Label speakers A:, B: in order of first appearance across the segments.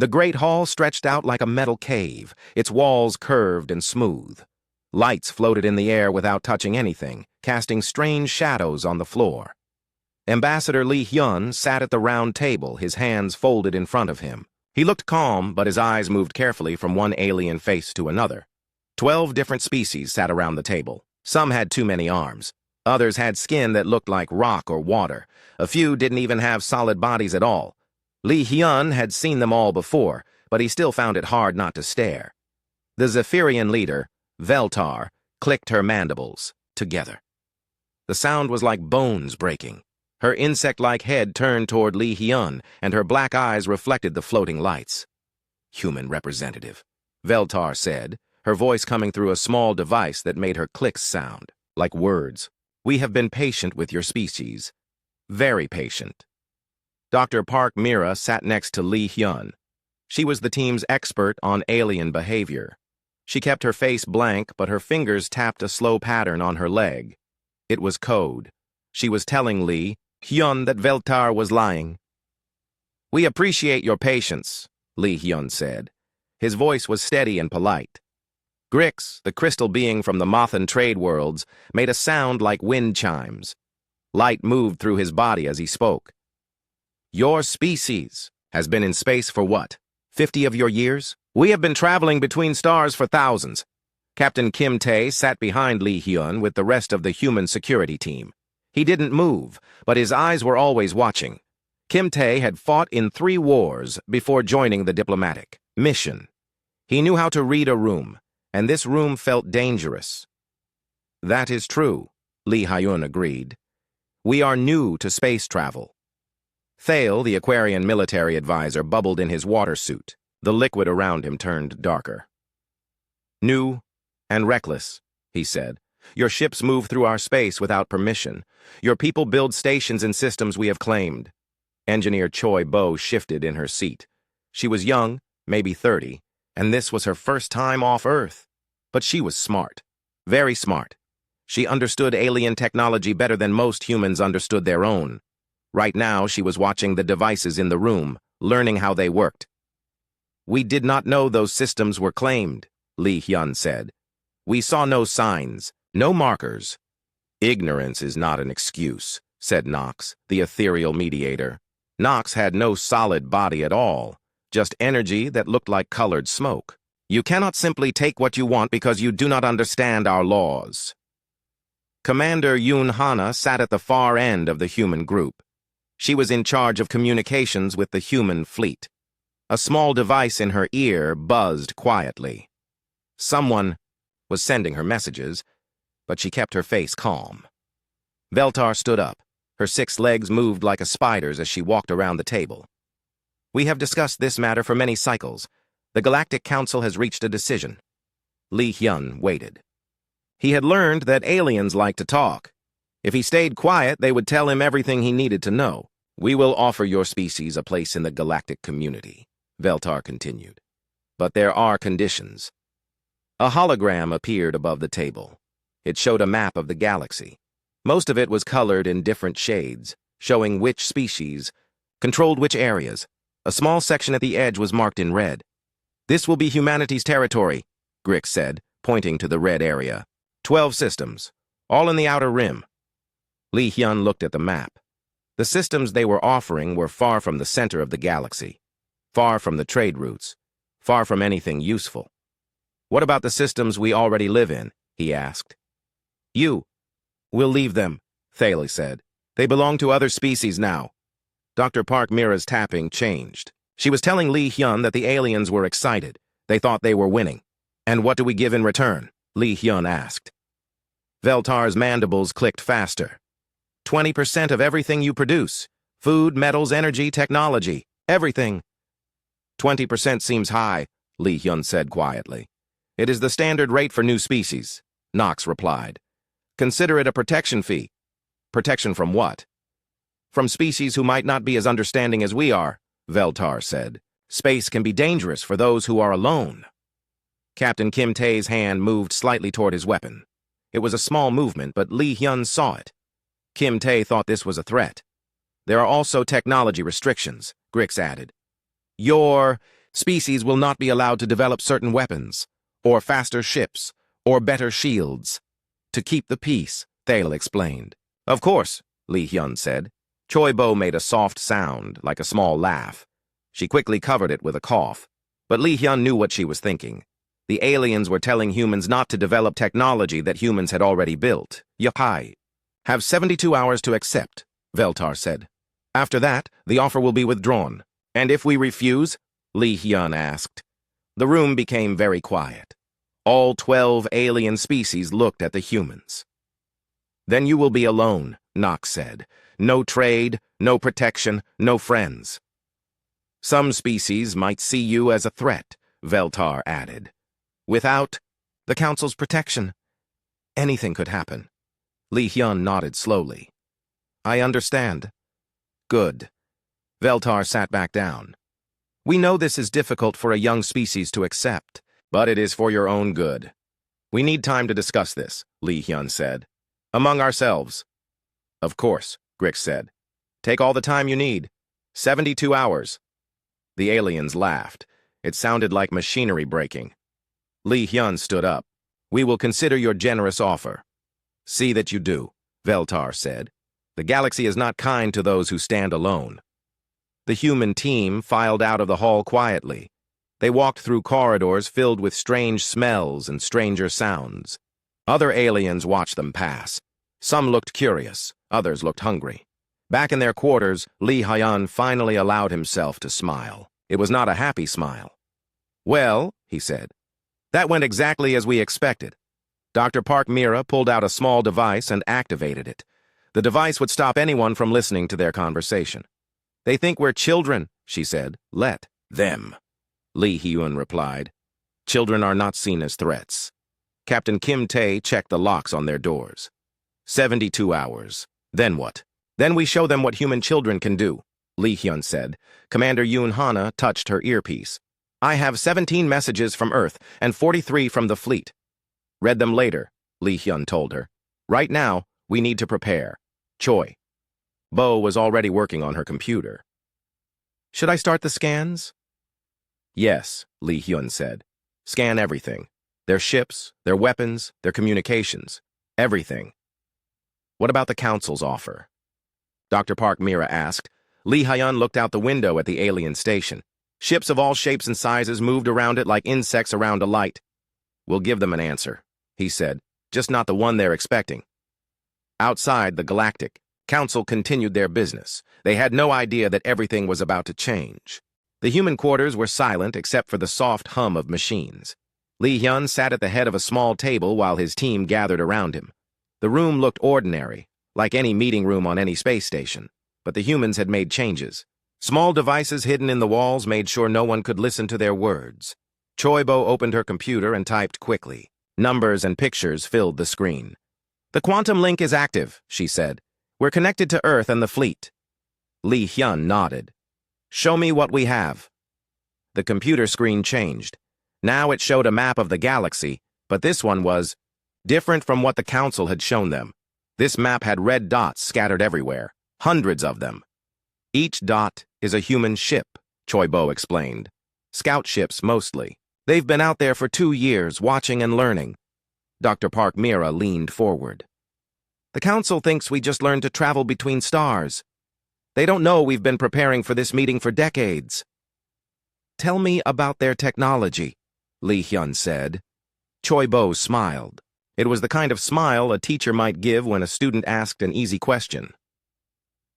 A: The great hall stretched out like a metal cave, its walls curved and smooth. Lights floated in the air without touching anything, casting strange shadows on the floor. Ambassador Li Hyun sat at the round table, his hands folded in front of him. He looked calm, but his eyes moved carefully from one alien face to another. 12 different species sat around the table. Some had too many arms. Others had skin that looked like rock or water. A few didn't even have solid bodies at all. Li Hyun had seen them all before, but he still found it hard not to stare. The Zephyrian leader, Veltar, clicked her mandibles together. The sound was like bones breaking. Her insect-like head turned toward Li Hyun, and her black eyes reflected the floating lights. "Human representative," Veltar said, her voice coming through a small device that made her clicks sound, like words. "We have been patient with your species. Very patient." Dr. Park Mira sat next to Li Hyun. She was the team's expert on alien behavior. She kept her face blank, but her fingers tapped a slow pattern on her leg. It was code. She was telling Li Hyun that Veltar was lying. "We appreciate your patience," Li Hyun said. His voice was steady and polite. Grix, the crystal being from the Mothan trade worlds, made a sound like wind chimes. Light moved through his body as he spoke. "Your species has been in space for what? 50 of your years? We have been traveling between stars for thousands." Captain Kim Tae sat behind Li Hyun with the rest of the human security team. He didn't move, but his eyes were always watching. Kim Tae had fought in 3 wars before joining the diplomatic mission. He knew how to read a room, and this room felt dangerous. "That is true," Li Hyun agreed. "We are new to space travel." Thale, the Aquarian military advisor, bubbled in his water suit. The liquid around him turned darker. "New and reckless," he said. "Your ships move through our space without permission. Your people build stations and systems we have claimed." Engineer Choi Bo shifted in her seat. She was young, maybe 30, and this was her first time off Earth. But she was smart. Very smart. She understood alien technology better than most humans understood their own. Right now, she was watching the devices in the room, learning how they worked. "We did not know those systems were claimed," Li Hyun said. "We saw no signs, no markers." "Ignorance is not an excuse," said Nox, the ethereal mediator. Nox had no solid body at all, just energy that looked like colored smoke. "You cannot simply take what you want because you do not understand our laws." Commander Yoon Hana sat at the far end of the human group. She was in charge of communications with the human fleet. A small device in her ear buzzed quietly. Someone was sending her messages, but she kept her face calm. Veltar stood up. Her 6 legs moved like a spider's as she walked around the table. "We have discussed this matter for many cycles. The Galactic Council has reached a decision." Li Hyun waited. He had learned that aliens like to talk. If he stayed quiet, they would tell him everything he needed to know. "We will offer your species a place in the galactic community," Veltar continued. "But there are conditions." A hologram appeared above the table. It showed a map of the galaxy. Most of it was colored in different shades, showing which species controlled which areas. A small section at the edge was marked in red. "This will be humanity's territory," Grix said, pointing to the red area. 12 systems, all in the outer rim. Li Hyun looked at the map. The systems they were offering were far from the center of the galaxy, far from the trade routes, far from anything useful. "What about the systems we already live in?" he asked. We'll leave them," Thale said. "They belong to other species now." Dr. Park Mira's tapping changed. She was telling Li Hyun that the aliens were excited. They thought they were winning. "And what do we give in return?" Li Hyun asked. Veltar's mandibles clicked faster. 20% of everything you produce. Food, metals, energy, technology. Everything." 20% seems high," Li Hyun said quietly. "It is the standard rate for new species," Nox replied. "Consider it a protection fee." "Protection from what?" "From species who might not be as understanding as we are," Veltar said. "Space can be dangerous for those who are alone." Captain Kim Tae's hand moved slightly toward his weapon. It was a small movement, but Li Hyun saw it. Kim Tae thought this was a threat. "There are also technology restrictions," Grix added. Species will not be allowed to develop certain weapons, or faster ships, or better shields. To keep the peace, Thale explained. Of course, Lee Hyun said. Choi Bo made a soft sound, like a small laugh. She quickly covered it with a cough. But Lee Hyun knew what she was thinking. The aliens were telling humans not to develop technology that humans had already built. Yapai. Have 72 hours to accept, Veltar said. After that, the offer will be withdrawn. And if we refuse? Lee Hyun asked. The room became very quiet. All 12 alien species looked at the humans. Then you will be alone, Nox said. No trade, no protection, no friends. Some species might see you as a threat, Veltar added. Without the Council's protection, anything could happen. Lee Hyun nodded slowly. I understand. Good. Veltar sat back down. We know this is difficult for a young species to accept, but it is for your own good. We need time to discuss this, Lee Hyun said. Among ourselves. Of course, Grix said. Take all the time you need. 72 hours. The aliens laughed. It sounded like machinery breaking. Lee Hyun stood up. We will consider your generous offer. See that you do, Veltar said. The galaxy is not kind to those who stand alone. The human team filed out of the hall quietly. They walked through corridors filled with strange smells and stranger sounds. Other aliens watched them pass. Some looked curious, others looked hungry. Back in their quarters, Lee Hyun finally allowed himself to smile. It was not a happy smile. Well, he said, that went exactly as we expected. Dr. Park Mira pulled out a small device and activated it. The device would stop anyone from listening to their conversation. They think we're children, she said. Let them. Lee Hyun replied. Children are not seen as threats. Captain Kim Tae checked the locks on their doors. 72 hours. Then what? Then we show them what human children can do, Lee Hyun said. Commander Yoon Hana touched her earpiece. I have 17 messages from Earth and 43 from the fleet. Read them later, Lee Hyun told her. Right now, we need to prepare. Choi. Bo was already working on her computer. Should I start the scans? Yes, Lee Hyun said. Scan everything. Their ships, their weapons, their communications. Everything. What about the Council's offer? Dr. Park Mira asked. Lee Hyun looked out the window at the alien station. Ships of all shapes and sizes moved around it like insects around a light. We'll give them an answer, he said, just not the one they're expecting. Outside the Galactic, Council continued their business. They had no idea that everything was about to change. The human quarters were silent except for the soft hum of machines. Lee Hyun sat at the head of a small table while his team gathered around him. The room looked ordinary, like any meeting room on any space station, but the humans had made changes. Small devices hidden in the walls made sure no one could listen to their words. Choi Bo opened her computer and typed quickly. Numbers and pictures filled the screen. The quantum link is active, she said. We're connected to Earth and the fleet. Lee Hyun nodded. Show me what we have. The computer screen changed. Now it showed a map of the galaxy, but this one was different from what the Council had shown them. This map had red dots scattered everywhere, hundreds of them. Each dot is a human ship, Choi Bo explained. Scout ships mostly. They've been out there for 2 years, watching and learning. Dr. Park Mira leaned forward. The Council thinks we just learned to travel between stars. They don't know we've been preparing for this meeting for decades. Tell me about their technology, Lee Hyun said. Choi Bo smiled. It was the kind of smile a teacher might give when a student asked an easy question.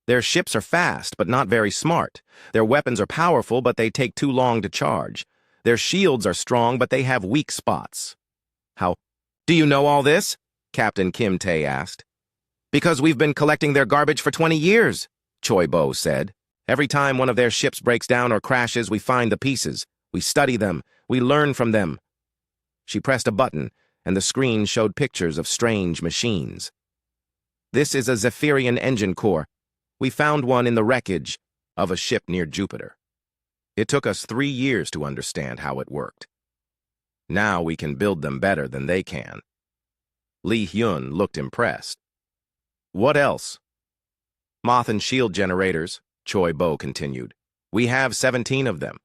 A: Their ships are fast, but not very smart. Their weapons are powerful, but they take too long to charge. Their shields are strong, but they have weak spots. How? Do you know all this? Captain Kim Tae asked. Because we've been collecting their garbage for 20 years, Choi Bo said. Every time one of their ships breaks down or crashes, we find the pieces. We study them. We learn from them. She pressed a button, and the screen showed pictures of strange machines. This is a Zephyrian engine core. We found one in the wreckage of a ship near Jupiter. It took us 3 years to understand how it worked. Now we can build them better than they can. Lee Hyun looked impressed. What else? Moth and shield generators, Choi Bo continued. We have 17 of them.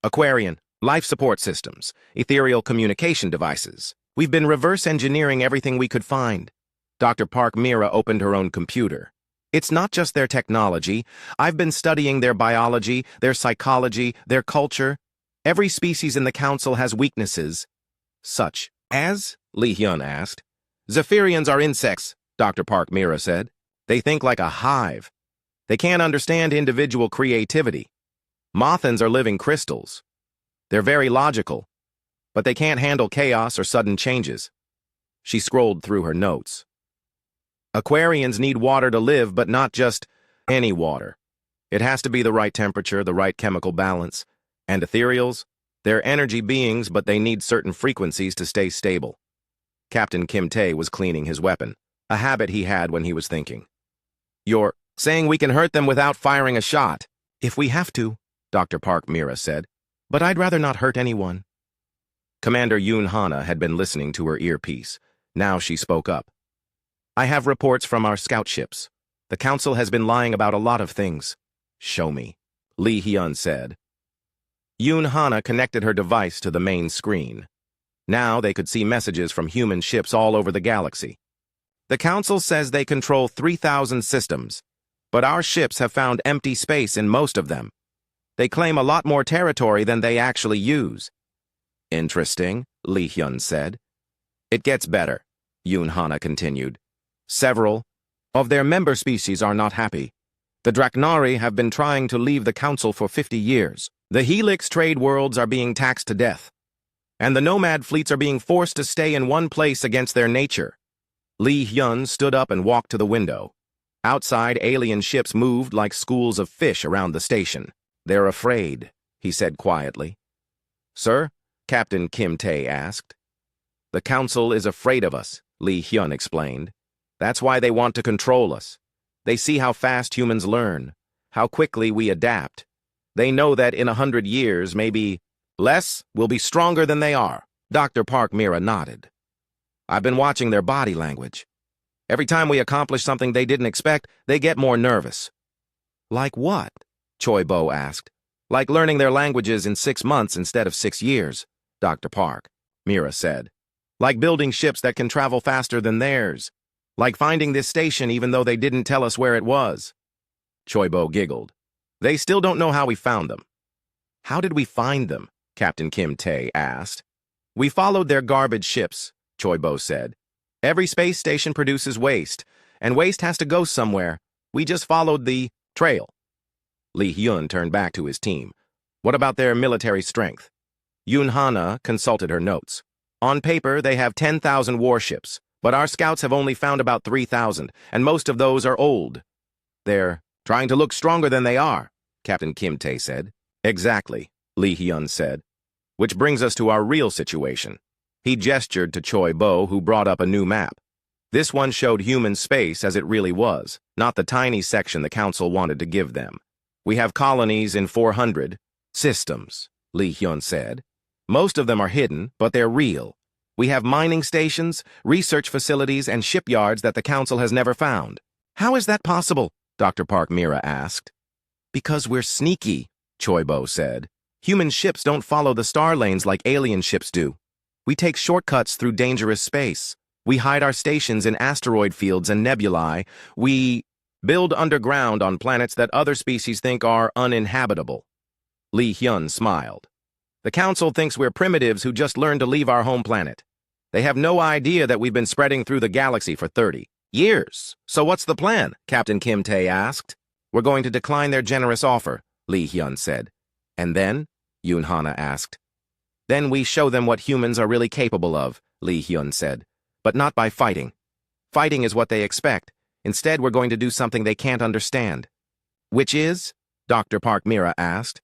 A: Aquarian, life support systems, ethereal communication devices. We've been reverse engineering everything we could find. Dr. Park Mira opened her own computer. It's not just their technology. I've been studying their biology, their psychology, their culture. Every species in the Council has weaknesses. Such as? Li Hyun asked. Zephyrians are insects, Dr. Park Mira said. They think like a hive. They can't understand individual creativity. Mothans are living crystals. They're very logical, but they can't handle chaos or sudden changes. She scrolled through her notes. Aquarians need water to live, but not just any water. It has to be the right temperature, the right chemical balance. And ethereals? They're energy beings, but they need certain frequencies to stay stable. Captain Kim Tae was cleaning his weapon, a habit he had when he was thinking. You're saying we can hurt them without firing a shot? If we have to, Dr. Park Mira said. But I'd rather not hurt anyone. Commander Yoon Hana had been listening to her earpiece. Now she spoke up. I have reports from our scout ships. The Council has been lying about a lot of things. Show me, Li Hyun said. Yoon Hana connected her device to the main screen. Now they could see messages from human ships all over the galaxy. The Council says they control 3,000 systems, but our ships have found empty space in most of them. They claim a lot more territory than they actually use. Interesting, Li Hyun said. It gets better, Yoon Hana continued. Several of their member species are not happy. The Draknari have been trying to leave the Council for 50 years. The Helix trade worlds are being taxed to death. And the nomad fleets are being forced to stay in one place against their nature. Li Hyun stood up and walked to the window. Outside, alien ships moved like schools of fish around the station. They're afraid, he said quietly. Sir? Captain Kim Tae asked. The Council is afraid of us, Li Hyun explained. That's why they want to control us. They see how fast humans learn, how quickly we adapt. They know that in 100 years, maybe less, we'll be stronger than they are. Dr. Park Mira nodded. I've been watching their body language. Every time we accomplish something they didn't expect, they get more nervous. Like what? Choi Bo asked. Like learning their languages in 6 months instead of 6 years, Dr. Park Mira said. Like building ships that can travel faster than theirs. Like finding this station even though they didn't tell us where it was. Choi Bo giggled. They still don't know how we found them. How did we find them? Captain Kim Tae asked. We followed their garbage ships, Choi Bo said. Every space station produces waste, and waste has to go somewhere. We just followed the trail. Li Hyun turned back to his team. What about their military strength? Yoon Hana consulted her notes. On paper, they have 10,000 warships, but our scouts have only found about 3,000, and most of those are old. They're trying to look stronger than they are, Captain Kim Tae said. Exactly, Li Hyun said. Which brings us to our real situation. He gestured to Choi Bo, who brought up a new map. This one showed human space as it really was, not the tiny section the Council wanted to give them. We have colonies in 400 systems, Li Hyun said. Most of them are hidden, but they're real. We have mining stations, research facilities, and shipyards that the Council has never found. How is that possible? Dr. Park Mira asked. Because we're sneaky, Choi Bo said. Human ships don't follow the star lanes like alien ships do. We take shortcuts through dangerous space. We hide our stations in asteroid fields and nebulae. We build underground on planets that other species think are uninhabitable. Li Hyun smiled. The Council thinks we're primitives who just learned to leave our home planet. They have no idea that we've been spreading through the galaxy for 30 years. So what's the plan? Captain Kim Tae asked. We're going to decline their generous offer, Li Hyun said. And then? Yoon Hana asked. Then we show them what humans are really capable of, Li Hyun said. But not by fighting. Fighting is what they expect. Instead, we're going to do something they can't understand. Which is? Dr. Park Mira asked.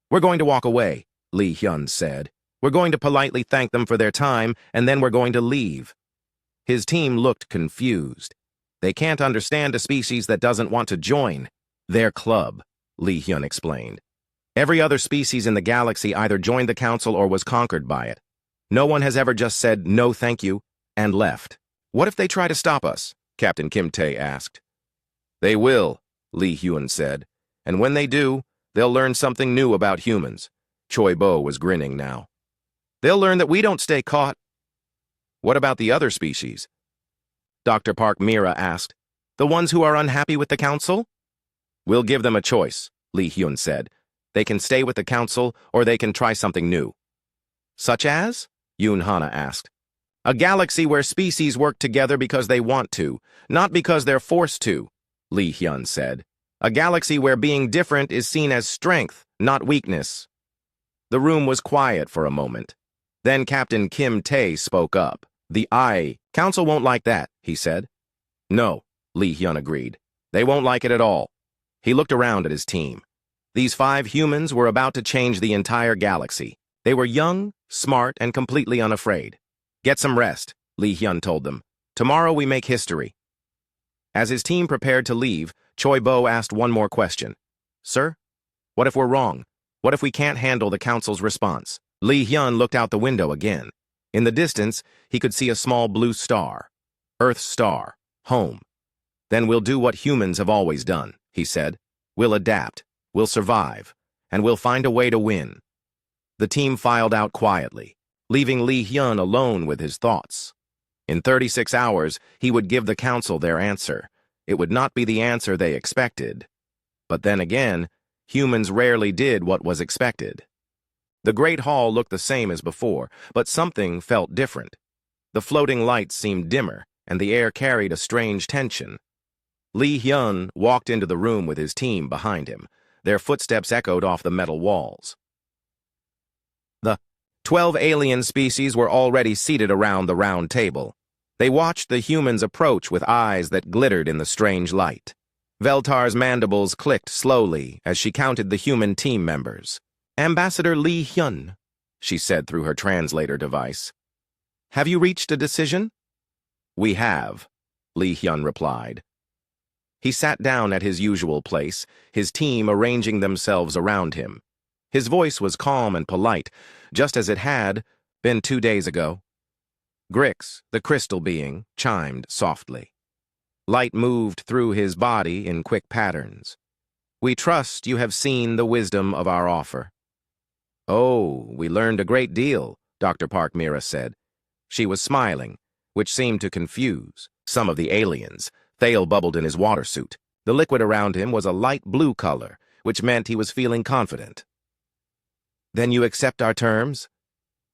A: We're going to walk away, Li Hyun said. We're going to politely thank them for their time, and then we're going to leave. His team looked confused. They can't understand a species that doesn't want to join their club, Li Hyun explained. Every other species in the galaxy either joined the Council or was conquered by it. No one has ever just said, no thank you, and left. What if they try to stop us? Captain Kim Tae asked. They will, Li Hyun said. And when they do, they'll learn something new about humans. Choi Bo was grinning now. They'll learn that we don't stay caught. What about the other species? Dr. Park Mira asked. The ones who are unhappy with the council? We'll give them a choice, Lee Hyun said. They can stay with the council, or they can try something new. Such as? Yoon Hana asked. A galaxy where species work together because they want to, not because they're forced to, Lee Hyun said. A galaxy where being different is seen as strength, not weakness. The room was quiet for a moment. Then Captain Kim Tae spoke up. The Council won't like that, he said. No, Lee Hyun agreed. They won't like it at all. He looked around at his team. These 5 humans were about to change the entire galaxy. They were young, smart, and completely unafraid. Get some rest, Lee Hyun told them. Tomorrow we make history. As his team prepared to leave, Choi Bo asked one more question. Sir, what if we're wrong? What if we can't handle the council's response? Lee Hyun looked out the window again. In the distance, he could see a small blue star. Earth's star. Home. Then we'll do what humans have always done, he said. We'll adapt. We'll survive. And we'll find a way to win. The team filed out quietly, leaving Lee Hyun alone with his thoughts. In 36 hours, he would give the council their answer. It would not be the answer they expected. But then again, humans rarely did what was expected. The Great Hall looked the same as before, but something felt different. The floating lights seemed dimmer, and the air carried a strange tension. Lee Hyun walked into the room with his team behind him. Their footsteps echoed off the metal walls. The 12 alien species were already seated around the round table. They watched the humans approach with eyes that glittered in the strange light. Veltar's mandibles clicked slowly as she counted the human team members. Ambassador Lee Hyun, she said through her translator device. Have you reached a decision? We have, Lee Hyun replied. He sat down at his usual place, his team arranging themselves around him. His voice was calm and polite, just as it had been 2 days ago. Grix, the crystal being, chimed softly. Light moved through his body in quick patterns. We trust you have seen the wisdom of our offer. Oh, we learned a great deal, Dr. Park Mira said. She was smiling, which seemed to confuse some of the aliens. Thale bubbled in his water suit. The liquid around him was a light blue color, which meant he was feeling confident. Then you accept our terms?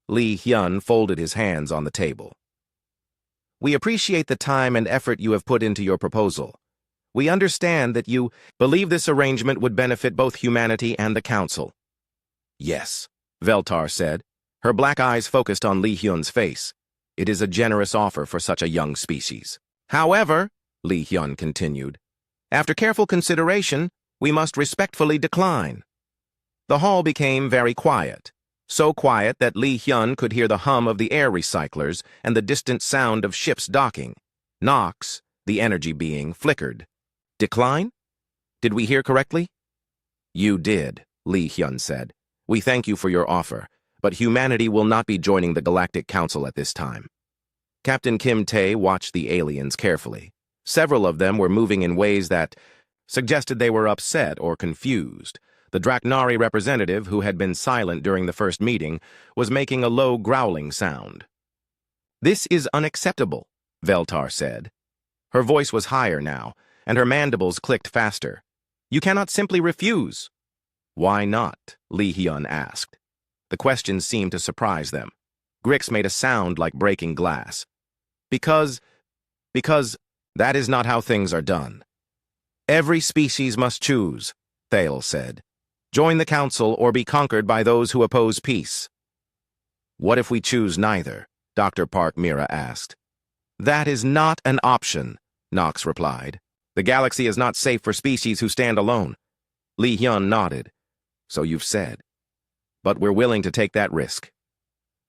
A: Lee Hyun folded his hands on the table. We appreciate the time and effort you have put into your proposal. We understand that you believe this arrangement would benefit both humanity and the Council. Yes, Veltar said. Her black eyes focused on Lee Hyun's face. It is a generous offer for such a young species. However, Lee Hyun continued, after careful consideration, we must respectfully decline. The hall became very quiet, so quiet that Lee Hyun could hear the hum of the air recyclers and the distant sound of ships docking. Nox, the energy being, flickered. Decline? Did we hear correctly? You did, Lee Hyun said. We thank you for your offer, but humanity will not be joining the Galactic Council at this time. Captain Kim Tae watched the aliens carefully. Several of them were moving in ways that suggested they were upset or confused. The Draknari representative, who had been silent during the first meeting, was making a low growling sound. This is unacceptable, Veltar said. Her voice was higher now, and her mandibles clicked faster. You cannot simply refuse. Why not? Lee Hyun asked. The question seemed to surprise them. Grix made a sound like breaking glass. Because that is not how things are done. Every species must choose, Thale said. Join the Council or be conquered by those who oppose peace. What if we choose neither? Dr. Park Mira asked. That is not an option, Nox replied. The galaxy is not safe for species who stand alone. Lee Hyun nodded. So you've said. But we're willing to take that risk.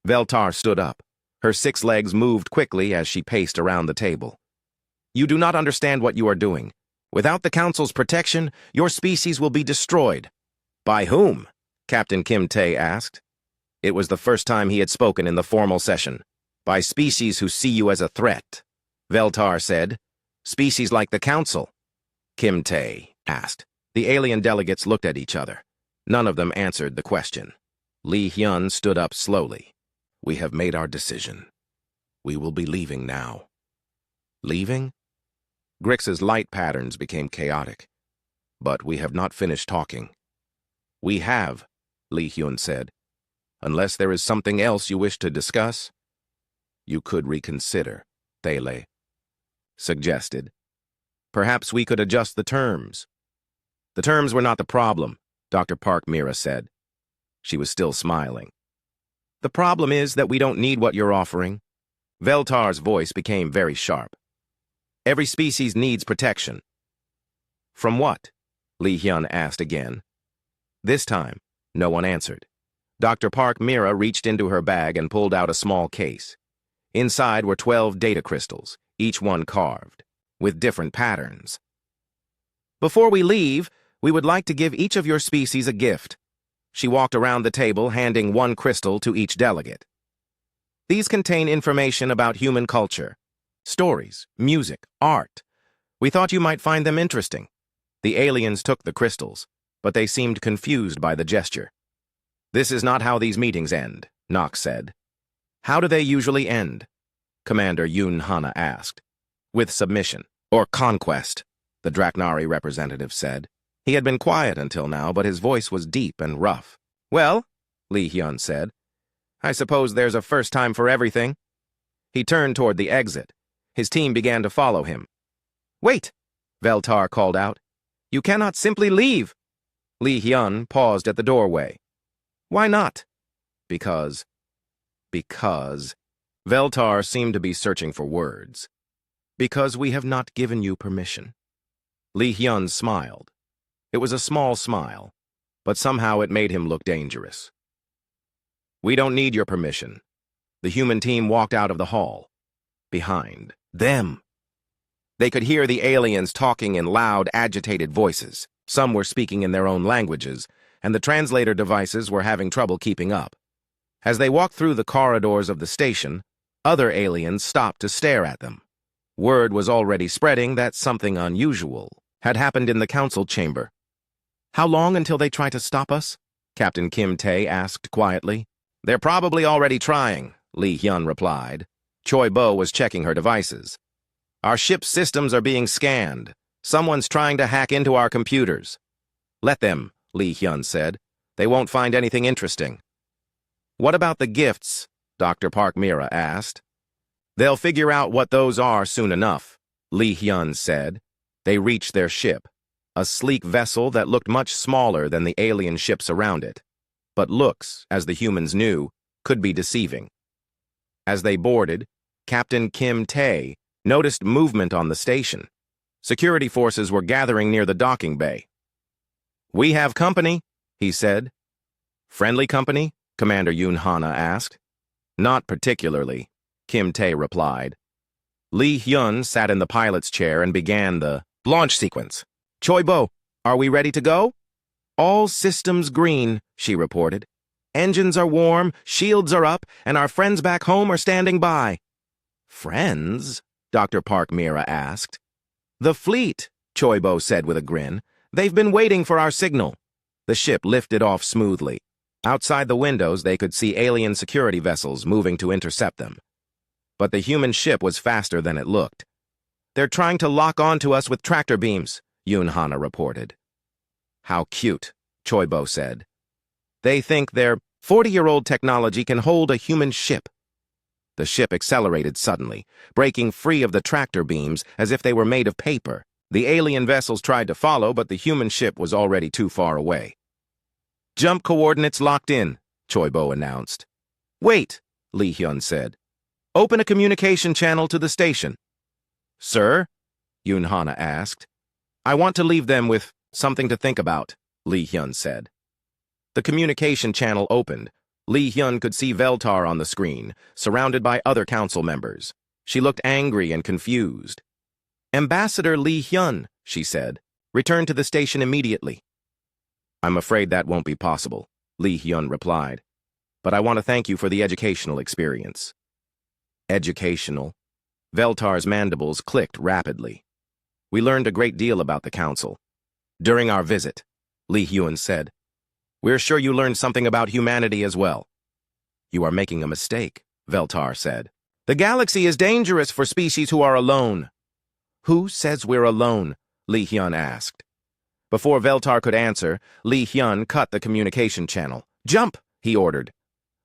A: Veltar stood up. Her 6 legs moved quickly as she paced around the table. You do not understand what you are doing. Without the Council's protection, your species will be destroyed. By whom? Captain Kim Tae asked. It was the first time he had spoken in the formal session. By species who see you as a threat. Veltar said. Species like the Council. Kim Tae asked. The alien delegates looked at each other. None of them answered the question. Lee Hyun stood up slowly. We have made our decision. We will be leaving now. Leaving? Grix's light patterns became chaotic. But we have not finished talking. We have, Lee Hyun said. Unless there is something else you wish to discuss, you could reconsider, Thele suggested. Perhaps we could adjust the terms. The terms were not the problem, Dr. Park Mira said. She was still smiling. The problem is that we don't need what you're offering. Veltar's voice became very sharp. Every species needs protection. From what? Lee Hyun asked again. This time, no one answered. Dr. Park Mira reached into her bag and pulled out a small case. Inside were 12 data crystals, each one carved, with different patterns. Before we leave, we would like to give each of your species a gift. She walked around the table, handing one crystal to each delegate. These contain information about human culture, stories, music, art. We thought you might find them interesting. The aliens took the crystals, but they seemed confused by the gesture. This is not how these meetings end, Nox said. How do they usually end? Commander Yoon Hana asked. With submission, or conquest, the Draknari representative said. He had been quiet until now, but his voice was deep and rough. Well, Lee Hyun said, I suppose there's a first time for everything. He turned toward the exit. His team began to follow him. Wait, Veltar called out. You cannot simply leave. Lee Hyun paused at the doorway. Why not? Because. Veltar seemed to be searching for words. Because we have not given you permission. Lee Hyun smiled. It was a small smile, but somehow it made him look dangerous. We don't need your permission. The human team walked out of the hall. Behind them. They could hear the aliens talking in loud, agitated voices. Some were speaking in their own languages, and the translator devices were having trouble keeping up. As they walked through the corridors of the station, other aliens stopped to stare at them. Word was already spreading that something unusual had happened in the council chamber. How long until they try to stop us? Captain Kim Tae asked quietly. They're probably already trying, Lee Hyun replied. Choi Bo was checking her devices. Our ship's systems are being scanned. Someone's trying to hack into our computers. Let them, Lee Hyun said. They won't find anything interesting. What about the gifts? Dr. Park Mira asked. They'll figure out what those are soon enough, Lee Hyun said. They reached their ship, a sleek vessel that looked much smaller than the alien ships around it. But looks, as the humans knew, could be deceiving. As they boarded, Captain Kim Tae noticed movement on the station. Security forces were gathering near the docking bay. We have company, he said. Friendly company? Commander Yoon Hana asked. Not particularly, Kim Tae replied. Lee Hyun sat in the pilot's chair and began the launch sequence. Choi Bo, are we ready to go? All systems green, she reported. Engines are warm, shields are up, and our friends back home are standing by. Friends? Dr. Park Mira asked. The fleet, Choi Bo said with a grin. They've been waiting for our signal. The ship lifted off smoothly. Outside the windows, they could see alien security vessels moving to intercept them. But the human ship was faster than it looked. They're trying to lock onto us with tractor beams, Yoon Hana reported. How cute, Choi Bo said. They think their 40-year-old technology can hold a human ship. The ship accelerated suddenly, breaking free of the tractor beams as if they were made of paper. The alien vessels tried to follow, but the human ship was already too far away. Jump coordinates locked in, Choi Bo announced. Wait, Lee Hyun said. Open a communication channel to the station. Sir? Yoon Hana asked. I want to leave them with something to think about, Lee Hyun said. The communication channel opened. Lee Hyun could see Veltar on the screen, surrounded by other council members. She looked angry and confused. Ambassador Lee Hyun, she said, return to the station immediately. I'm afraid that won't be possible, Lee Hyun replied. But I want to thank you for the educational experience. Educational? Veltar's mandibles clicked rapidly. We learned a great deal about the council. During our visit, Lee Hyun said. We're sure you learned something about humanity as well. You are making a mistake, Veltar said. The galaxy is dangerous for species who are alone. Who says we're alone? Li Hyun asked. Before Veltar could answer, Li Hyun cut the communication channel. Jump, he ordered.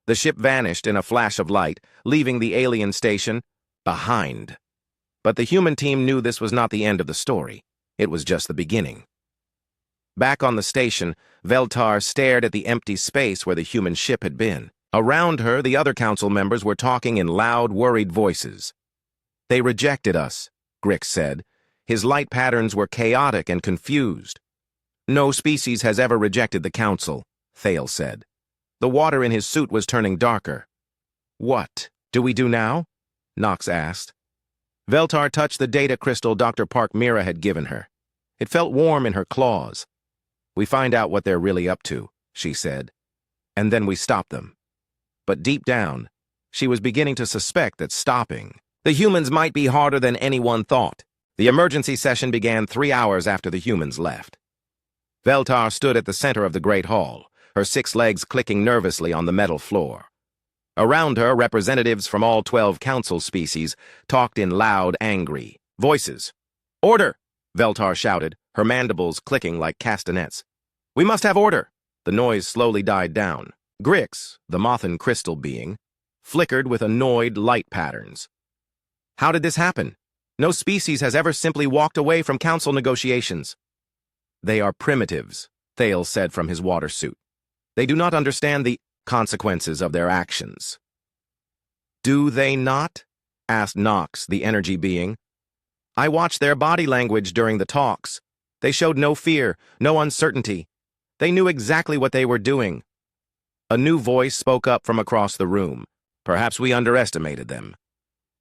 A: The ship vanished in a flash of light, leaving the alien station behind. But the human team knew this was not the end of the story. It was just the beginning. Back on the station, Veltar stared at the empty space where the human ship had been. Around her, the other council members were talking in loud, worried voices. They rejected us, Grix said. His light patterns were chaotic and confused. No species has ever rejected the council, Thale said. The water in his suit was turning darker. What do we do now? Nox asked. Veltar touched the data crystal Dr. Park Mira had given her. It felt warm in her claws. We find out what they're really up to, she said. And then we stop them. But deep down, she was beginning to suspect that stopping the humans might be harder than anyone thought. The emergency session began 3 hours after the humans left. Veltar stood at the center of the Great Hall, her 6 legs clicking nervously on the metal floor. Around her, representatives from all 12 council species talked in loud, angry voices. Order! Veltar shouted, her mandibles clicking like castanets. We must have order! The noise slowly died down. Grix, the Mothan crystal being, flickered with annoyed light patterns. How did this happen? No species has ever simply walked away from council negotiations. They are primitives, Thale said from his water suit. They do not understand the consequences of their actions. Do they not? Asked Nox, the energy being. I watched their body language during the talks. They showed no fear, no uncertainty. They knew exactly what they were doing. A new voice spoke up from across the room. Perhaps we underestimated them.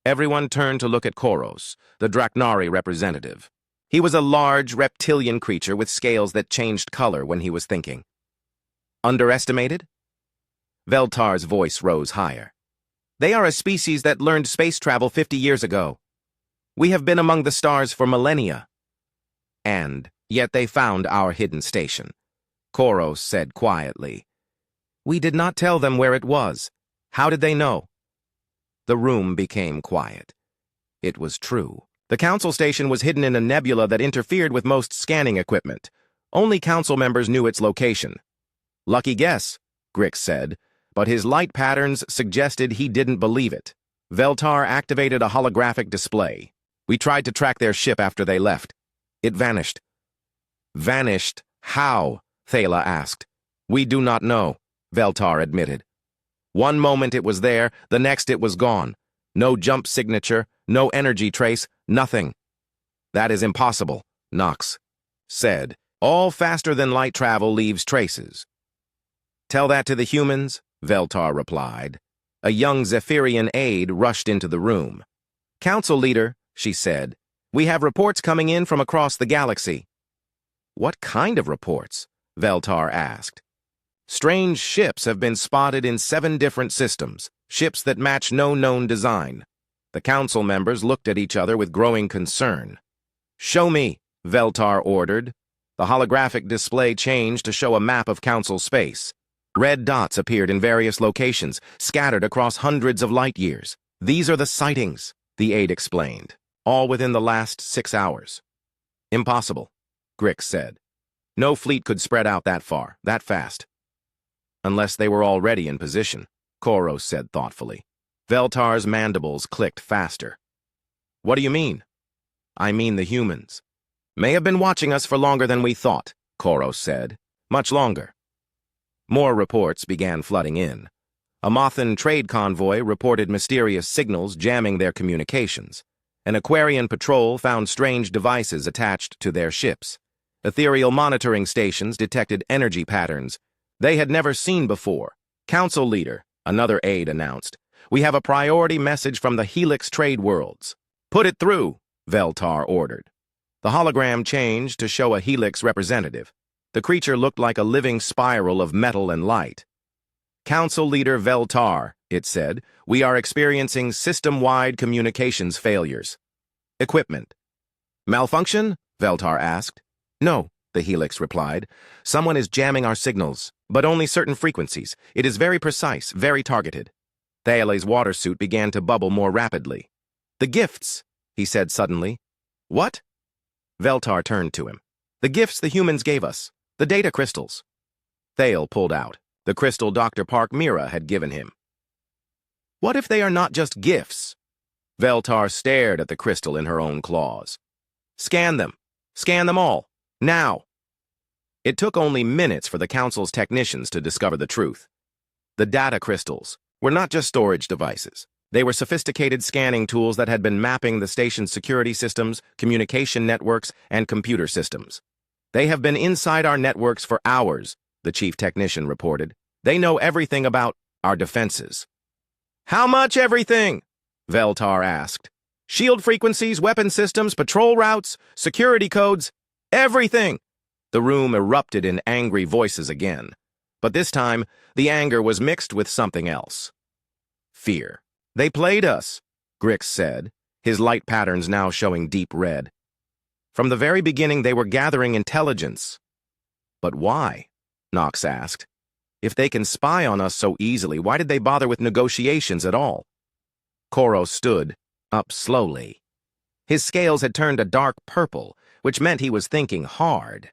A: Everyone turned to look at Koros, the Draknari representative. He was a large reptilian creature with scales that changed color when he was thinking. Underestimated? Veltar's voice rose higher. They are a species that learned space travel 50 years ago. We have been among the stars for millennia. And yet they found our hidden station. Koros said quietly. We did not tell them where it was. How did they know? The room became quiet. It was true. The council station was hidden in a nebula that interfered with most scanning equipment. Only council members knew its location. Lucky guess, Grix said, but his light patterns suggested he didn't believe it. Veltar activated a holographic display. We tried to track their ship after they left. It vanished. Vanished? How? Thala asked. We do not know, Veltar admitted. One moment it was there, the next it was gone. No jump signature, no energy trace, nothing. That is impossible, Nox said. All faster-than-light travel leaves traces. Tell that to the humans, Veltar replied. A young Zephyrian aide rushed into the room. Council leader, she said, we have reports coming in from across the galaxy. What kind of reports? Veltar asked. Strange ships have been spotted in 7 different systems, ships that match no known design. The council members looked at each other with growing concern. Show me, Veltar ordered. The holographic display changed to show a map of council space. Red dots appeared in various locations, scattered across hundreds of light years. These are the sightings, the aide explained, all within the last 6 hours. Impossible, Grix said. No fleet could spread out that far, that fast. Unless they were already in position, Koros said thoughtfully. Veltar's mandibles clicked faster. What do you mean? I mean the humans. May have been watching us for longer than we thought, Koros said. Much longer. More reports began flooding in. A Mothan trade convoy reported mysterious signals jamming their communications. An Aquarian patrol found strange devices attached to their ships. Ethereal monitoring stations detected energy patterns they had never seen before. Council leader, another aide announced. We have a priority message from the Helix Trade Worlds. Put it through, Veltar ordered. The hologram changed to show a Helix representative. The creature looked like a living spiral of metal and light. Council leader Veltar, it said, we are experiencing system-wide communications failures. Equipment. Malfunction? Veltar asked. No, the Helix replied. Someone is jamming our signals. But only certain frequencies. It is very precise, very targeted. Thales' water suit began to bubble more rapidly. The gifts, he said suddenly. What? Veltar turned to him. The gifts the humans gave us. The data crystals. Thale pulled out the crystal Dr. Park Mira had given him. What if they are not just gifts? Veltar stared at the crystal in her own claws. Scan them. Scan them all. Now. It took only minutes for the Council's technicians to discover the truth. The data crystals were not just storage devices. They were sophisticated scanning tools that had been mapping the station's security systems, communication networks, and computer systems. They have been inside our networks for hours, the chief technician reported. They know everything about our defenses. How much everything? Veltar asked. Shield frequencies, weapon systems, patrol routes, security codes, everything. The room erupted in angry voices again. But this time, the anger was mixed with something else. Fear. They played us, Grix said, his light patterns now showing deep red. From the very beginning, they were gathering intelligence. But why? Nox asked. If they can spy on us so easily, why did they bother with negotiations at all? Koros stood up slowly. His scales had turned a dark purple, which meant he was thinking hard.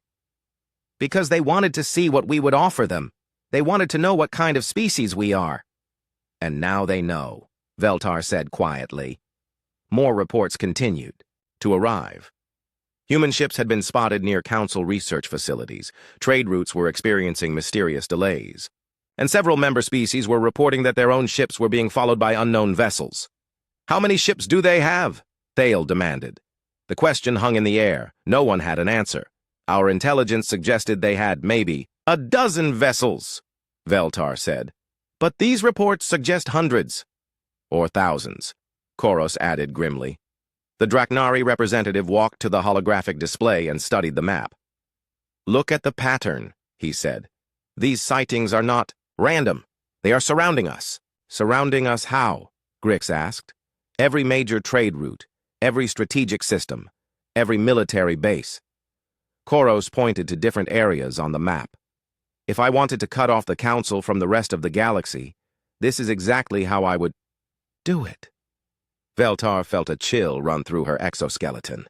A: Because they wanted to see what we would offer them. They wanted to know what kind of species we are. And now they know, Veltar said quietly. More reports continued to arrive. Human ships had been spotted near Council research facilities. Trade routes were experiencing mysterious delays. And several member species were reporting that their own ships were being followed by unknown vessels. How many ships do they have? Thale demanded. The question hung in the air. No one had an answer. Our intelligence suggested they had maybe a dozen vessels, Veltar said. But these reports suggest hundreds. Or thousands, Koros added grimly. The Draknari representative walked to the holographic display and studied the map. Look at the pattern, he said. These sightings are not random. They are surrounding us. Surrounding us how? Grix asked. Every major trade route, every strategic system, every military base. Koros pointed to different areas on the map. If I wanted to cut off the Council from the rest of the galaxy, this is exactly how I would do it. Veltar felt a chill run through her exoskeleton.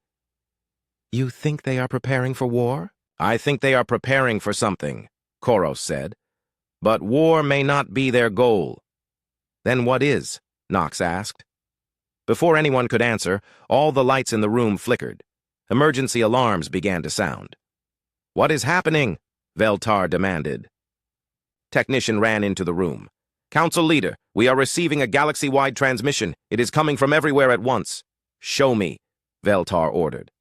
A: You think they are preparing for war? I think they are preparing for something, Koros said. But war may not be their goal. Then what is? Nox asked. Before anyone could answer, all the lights in the room flickered. Emergency alarms began to sound. What is happening? Veltar demanded. Technician ran into the room. Council leader, we are receiving a galaxy-wide transmission. It is coming from everywhere at once. Show me, Veltar ordered.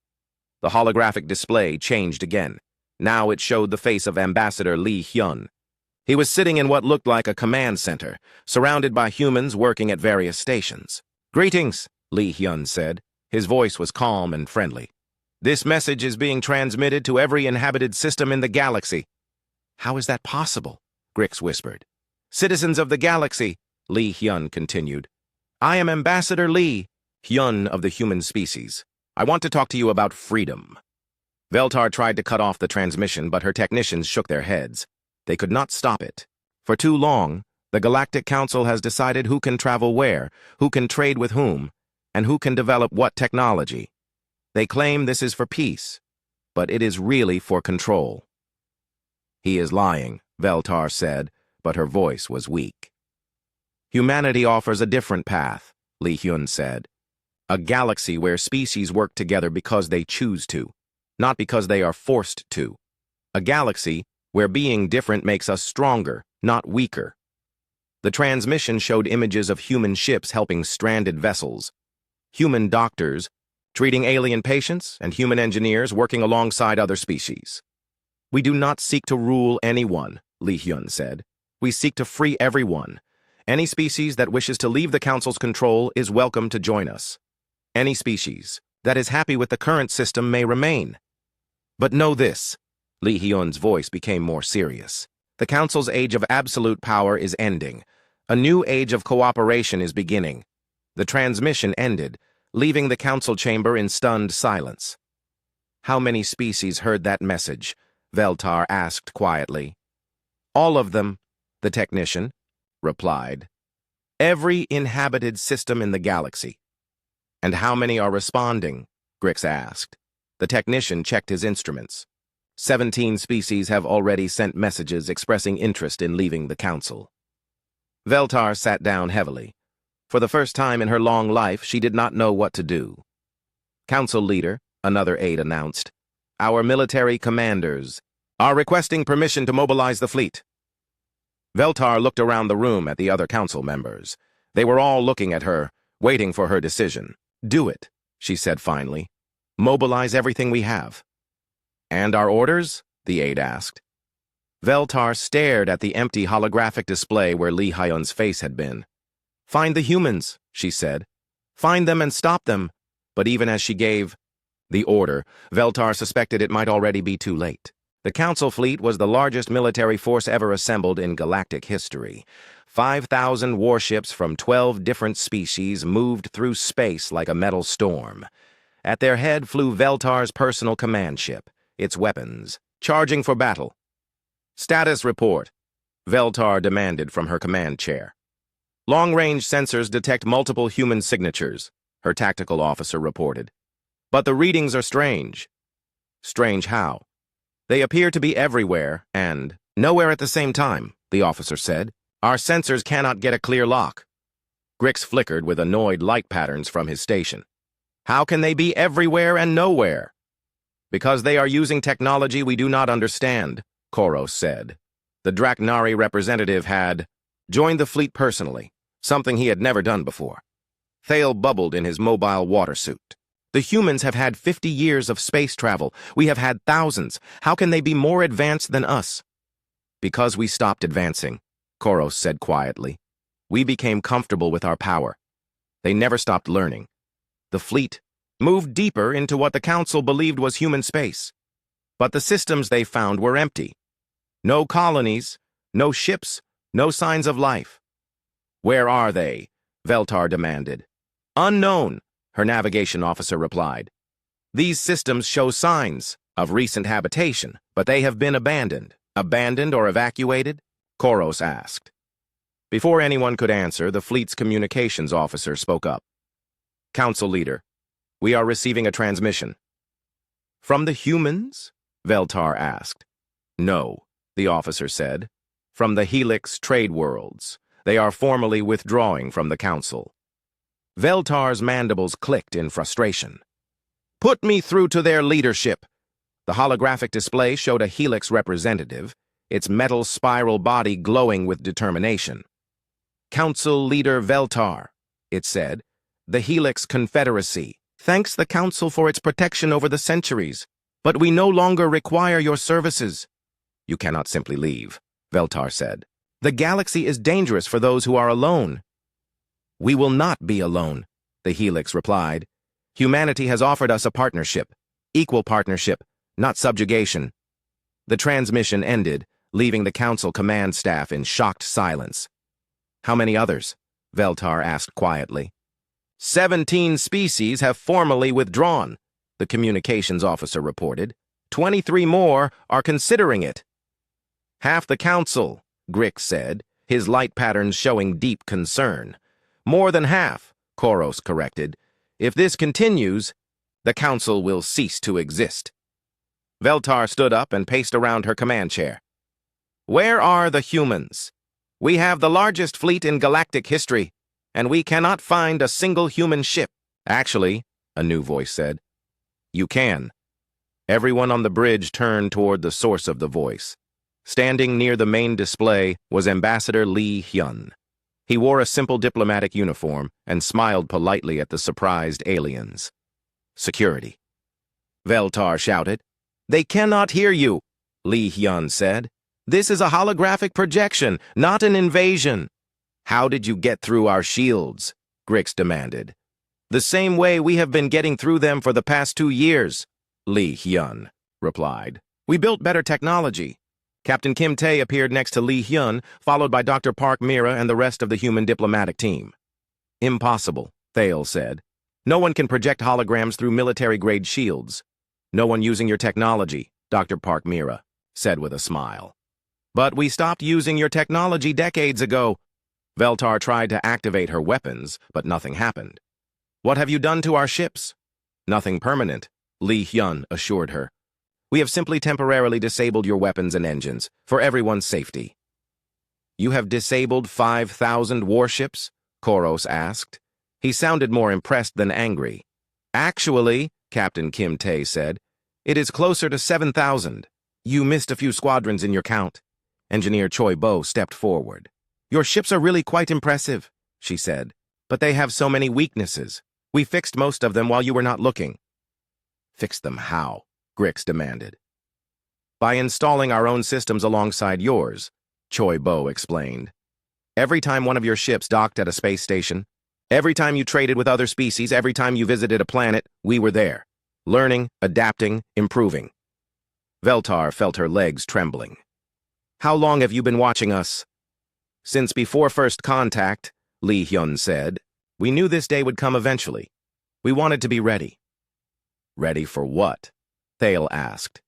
A: The holographic display changed again. Now it showed the face of Ambassador Li Hyun. He was sitting in what looked like a command center, surrounded by humans working at various stations. Greetings, Li Hyun said. His voice was calm and friendly. This message is being transmitted to every inhabited system in the galaxy. How is that possible? Grix whispered. Citizens of the galaxy, Li Hyun continued. I am Ambassador Li, Hyun of the human species. I want to talk to you about freedom. Veltar tried to cut off the transmission, but her technicians shook their heads. They could not stop it. For too long, the Galactic Council has decided who can travel where, who can trade with whom, and who can develop what technology. They claim this is for peace, but it is really for control. He is lying, Veltar said, but her voice was weak. Humanity offers a different path, Li Hyun said. A galaxy where species work together because they choose to, not because they are forced to. A galaxy where being different makes us stronger, not weaker. The transmission showed images of human ships helping stranded vessels, human doctors treating alien patients, and human engineers working alongside other species. We do not seek to rule anyone, Li Hyun said. We seek to free everyone. Any species that wishes to leave the Council's control is welcome to join us. Any species that is happy with the current system may remain. But know this, Li Hyun's voice became more serious. The Council's age of absolute power is ending. A new age of cooperation is beginning. The transmission ended, leaving the Council chamber in stunned silence. How many species heard that message? Veltar asked quietly. All of them, the technician replied. Every inhabited system in the galaxy. And how many are responding? Grix asked. The technician checked his instruments. 17 species have already sent messages expressing interest in leaving the council. Veltar sat down heavily. For the first time in her long life, she did not know what to do. Council leader, another aide announced, our military commanders are requesting permission to mobilize the fleet. Veltar looked around the room at the other council members. They were all looking at her, waiting for her decision. Do it, she said finally. Mobilize everything we have. And our orders? The aide asked. Veltar stared at the empty holographic display where Li Hyun's face had been. Find the humans, she said. Find them and stop them. But even as she gave the order, Veltar suspected it might already be too late. The Council fleet was the largest military force ever assembled in galactic history. 5,000 warships from 12 different species moved through space like a metal storm. At their head flew Veltar's personal command ship, its weapons, charging for battle. Status report, Veltar demanded from her command chair. Long-range sensors detect multiple human signatures, her tactical officer reported. But the readings are strange. Strange how? They appear to be everywhere and nowhere at the same time, the officer said. Our sensors cannot get a clear lock. Grix flickered with annoyed light patterns from his station. How can they be everywhere and nowhere? Because they are using technology we do not understand, Koros said. The Draknari representative had joined the fleet personally, something he had never done before. Thale bubbled in his mobile water suit. The humans have had 50 years of space travel. We have had thousands. How can they be more advanced than us? Because we stopped advancing, Koros said quietly. We became comfortable with our power. They never stopped learning. The fleet moved deeper into what the Council believed was human space. But the systems they found were empty. No colonies, no ships, no signs of life. Where are they? Veltar demanded. Unknown, her navigation officer replied. These systems show signs of recent habitation, but they have been abandoned. Abandoned or evacuated? Koros asked. Before anyone could answer, the fleet's communications officer spoke up. Council leader, we are receiving a transmission. From the humans? Veltar asked. No, the officer said. From the Helix trade worlds. They are formally withdrawing from the Council. Veltar's mandibles clicked in frustration. Put me through to their leadership. The holographic display showed a Helix representative, its metal spiral body glowing with determination. Council Leader Veltar, it said. The Helix Confederacy thanks the Council for its protection over the centuries, but we no longer require your services. You cannot simply leave, Veltar said. The galaxy is dangerous for those who are alone. We will not be alone, the Helix replied. Humanity has offered us a partnership, equal partnership, not subjugation. The transmission ended, leaving the Council command staff in shocked silence. How many others? Veltar asked quietly. 17 species have formally withdrawn, the communications officer reported. 23 more are considering it. Half the Council, Grix said, his light patterns showing deep concern. More than half, Koros corrected. If this continues, the Council will cease to exist. Veltar stood up and paced around her command chair. Where are the humans? We have the largest fleet in galactic history, and we cannot find a single human ship. Actually, a new voice said, you can. Everyone on the bridge turned toward the source of the voice. Standing near the main display was Ambassador Li Hyun. He wore a simple diplomatic uniform and smiled politely at the surprised aliens. Security. Veltar shouted. They cannot hear you, Li Hyun said. This is a holographic projection, not an invasion. How did you get through our shields? Grix demanded. The same way we have been getting through them for the past 2 years, Li Hyun replied. We built better technology. Captain Kim Tae appeared next to Li Hyun, followed by Dr. Park Mira and the rest of the human diplomatic team. Impossible, Thale said. No one can project holograms through military-grade shields. No one using your technology, Dr. Park Mira said with a smile. But we stopped using your technology decades ago. Veltar tried to activate her weapons, but nothing happened. What have you done to our ships? Nothing permanent, Li Hyun assured her. We have simply temporarily disabled your weapons and engines, for everyone's safety. You have disabled 5,000 warships? Koros asked. He sounded more impressed than angry. Actually, Captain Kim Tae said, it is closer to 7,000. You missed a few squadrons in your count. Engineer Choi Bo stepped forward. Your ships are really quite impressive, she said, but they have so many weaknesses. We fixed most of them while you were not looking. Fixed them how? Grix demanded. By installing our own systems alongside yours, Choi Bo explained. Every time one of your ships docked at a space station, every time you traded with other species, every time you visited a planet, we were there. Learning, adapting, improving. Veltar felt her legs trembling. How long have you been watching us? Since before first contact, Li Hyun said. We knew this day would come eventually. We wanted to be ready. Ready for what? Thale asked.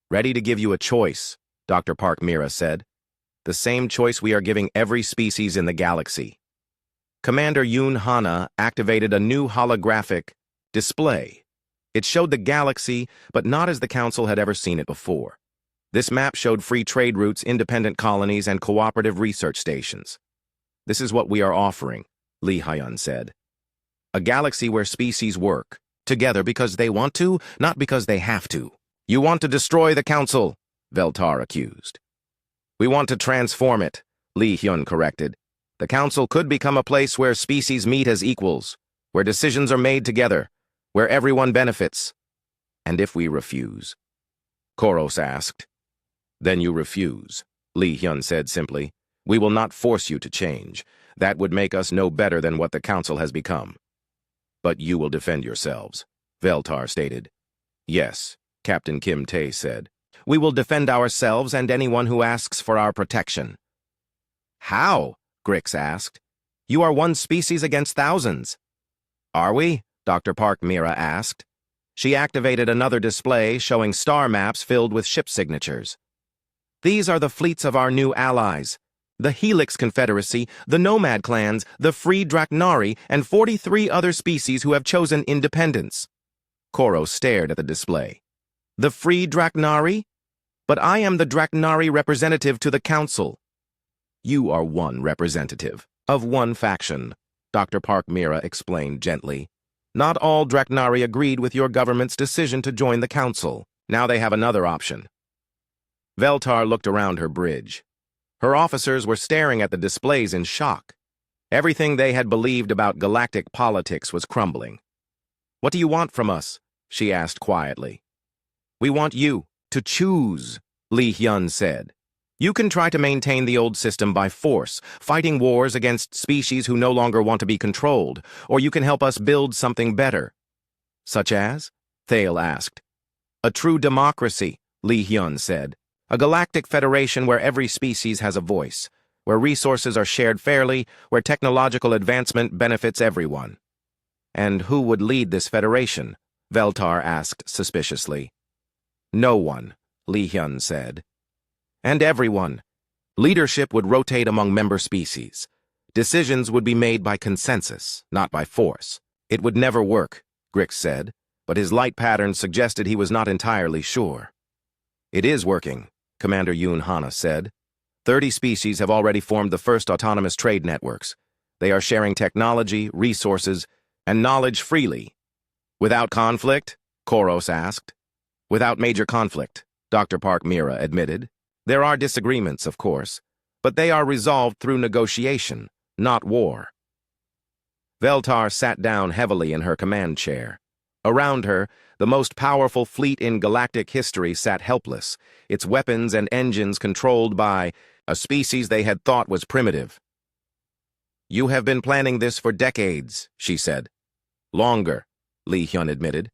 A: Ready to give you a choice, Dr. Park Mira said. The same choice we are giving every species in the galaxy. Commander Yoon Hana activated a new holographic display. It showed the galaxy, but not as the Council had ever seen it before. This map showed free trade routes, independent colonies, and cooperative research stations. This is what we are offering, Li Hyun said. A galaxy where species work, together because they want to, not because they have to. You want to destroy the Council, Veltar accused. We want to transform it, Li Hyun corrected. The Council could become a place where species meet as equals, where decisions are made together, where everyone benefits. And if we refuse? Koros asked. Then you refuse, Li Hyun said simply. We will not force you to change. That would make us no better than what the Council has become. But you will defend yourselves, Veltar stated. Yes, Captain Kim Tae said. We will defend ourselves and anyone who asks for our protection. How? Grix asked. You are one species against thousands. Are we? Dr. Park Mira asked. She activated another display showing star maps filled with ship signatures. These are the fleets of our new allies. The Helix Confederacy, the Nomad Clans, the Free Draknari, and 43 other species who have chosen independence. Koros stared at the display. The Free Draknari? But I am the Draknari representative to the Council. You are one representative, of one faction, Dr. Park Mira explained gently. Not all Draknari agreed with your government's decision to join the Council. Now they have another option. Veltar looked around her bridge. Her officers were staring at the displays in shock. Everything they had believed about galactic politics was crumbling. What do you want from us? She asked quietly. We want you to choose, Li Hyun said. You can try to maintain the old system by force, fighting wars against species who no longer want to be controlled, or you can help us build something better. Such as? Thale asked. A true democracy, Li Hyun said. A galactic federation where every species has a voice, where resources are shared fairly, where technological advancement benefits everyone. And who would lead this federation? Veltar asked suspiciously. No one, Li Hyun said. And everyone. Leadership would rotate among member species. Decisions would be made by consensus, not by force. It would never work, Grix said, but his light patterns suggested he was not entirely sure. It is working, Commander Yoon Hana said. 30 species have already formed the first autonomous trade networks. They are sharing technology, resources, and knowledge freely. Without conflict? Koros asked. Without major conflict, Dr. Park Mira admitted. There are disagreements, of course, but they are resolved through negotiation, not war. Veltar sat down heavily in her command chair. Around her, the most powerful fleet in galactic history sat helpless, its weapons and engines controlled by a species they had thought was primitive. You have been planning this for decades, she said. Longer, Li Hyun admitted.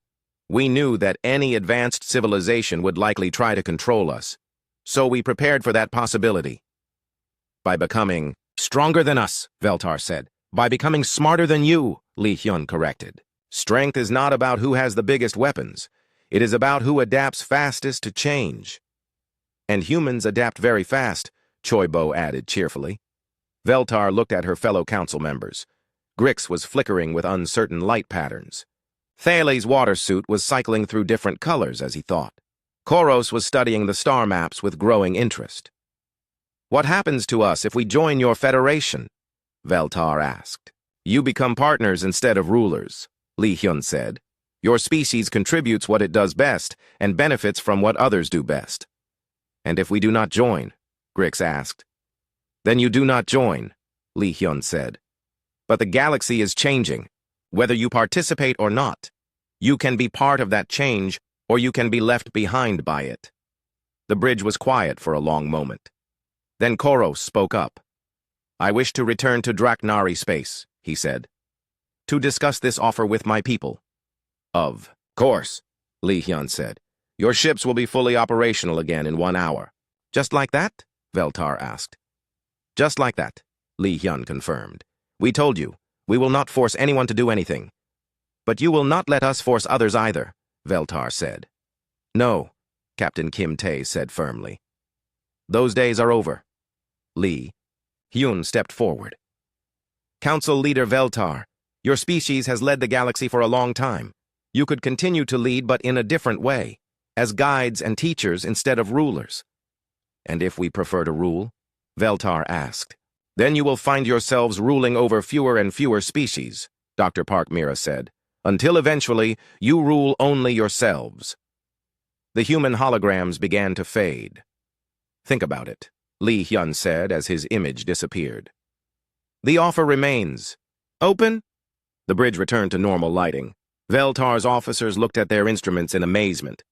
A: We knew that any advanced civilization would likely try to control us, so we prepared for that possibility. By becoming stronger than us, Veltar said. By becoming smarter than you, Li Hyun corrected. Strength is not about who has the biggest weapons. It is about who adapts fastest to change. And humans adapt very fast, Choibo added cheerfully. Veltar looked at her fellow council members. Grix was flickering with uncertain light patterns. Thales' water suit was cycling through different colors as he thought. Koros was studying the star maps with growing interest. "What happens to us if we join your federation?" Veltar asked. "You become partners instead of rulers," Li Hyun said. "Your species contributes what it does best and benefits from what others do best." "And if we do not join?" Grix asked. "Then you do not join," Li Hyun said. "But the galaxy is changing. Whether you participate or not, you can be part of that change or you can be left behind by it." The bridge was quiet for a long moment. Then Koros spoke up. "I wish to return to Draknari space," he said, "to discuss this offer with my people." "Of course," Li Hyun said. "Your ships will be fully operational again in 1 hour." "Just like that?" Veltar asked. "Just like that," Li Hyun confirmed. "We told you, we will not force anyone to do anything." "But you will not let us force others either," Veltar said. "No," Captain Kim Tae said firmly. "Those days are over." Li Hyun stepped forward. "Council Leader Veltar, your species has led the galaxy for a long time. You could continue to lead, but in a different way, as guides and teachers instead of rulers." "And if we prefer to rule?" Veltar asked. "Then you will find yourselves ruling over fewer and fewer species," Dr. Park Mira said, "until eventually you rule only yourselves." The human holograms began to fade. "Think about it," Li Hyun said as his image disappeared. "The offer remains. Open?" The bridge returned to normal lighting. Veltar's officers looked at their instruments in amazement.